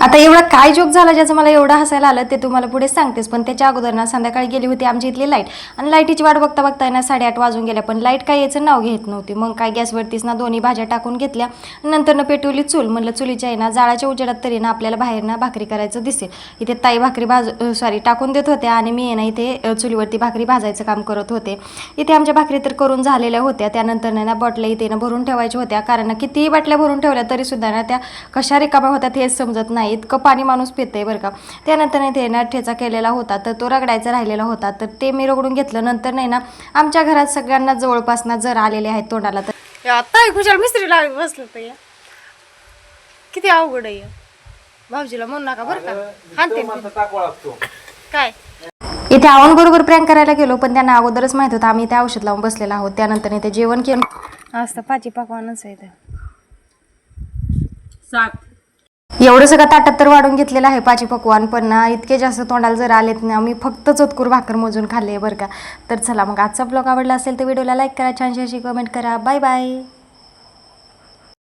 आता एवढा काय जोक झाला ज्याचं मला एवढं हसायला आलं ते तुम्हाला पुढे सांगतेस, पण त्याच्या अगोदर ना संध्याकाळी गेली होती आमची इथली लाईट, आणि लाईटीची वाट बघता बघता ना 8:30 वाजून गेल्या, पण लाईट काय यायचं नाव घेत नव्हती. मग काय गॅसवरतीच ना दोन्ही भाज्या टाकून घेतल्या, नंतर पेटवली चूल. म्हणलं चुलीच्या आहे ना जाळाच्या उजेडात तरी ना आपल्याला बाहेर ना भाकरी करायचं दिसेल. इथे ताई भाकरी टाकून देत होत्या आणि मी आहे ना इथे चुलीवरती भाकरी भाजायचं काम करत होते. इथे आमच्या भाकरी तर करून झालेल्या होत्या. त्यानंतर ना बाटल्या इथे ना भरून ठेवायच्या होत्या, कारण कितीही बाटल्या भरून ठेवल्या तरी सुद्धा ना त्या कशा रिकाम्या होतात हेच समजत नाही, इतकं पाणी माणूस पितंय बरं का. त्यानंतर नाही ते ना ठेचा केलेला होता तर तो रगडायचा राहिलेला होता, तर ते मी रगडून घेतलं. नंतर नाही ना आमच्या घरात सगळ्यांना जवळपास ना जर आलेले आहेत तोंडाला, तर आता खुशाल मिस्त्री लागत बसलं तर किती अवघड आहे. भाऊजीला म्हणू नका बरं का, हाणते काय. इथे बरोबर प्रँक करायला गेलो, पण त्यांना अगोदरच माहित होतं आम्ही इथे औषध लावून बसलेलो आहोत. त्यानंतर इथे जेवण केलं असतं पाची पाकवानच आहे ते. एवढं सगळं ताटात तर वाढून घेतलेलं आहे पाची पकवान, पण ना इतके जास्त तोंडाला जर आलेत ना मी फक्त चतकूर भाकर मोजून खाल्ली बरं का. तर चला मग आजचा ब्लॉग आवडला असेल तर व्हिडिओला लाईक करा, छानशी अशी कमेंट करा. Bye bye.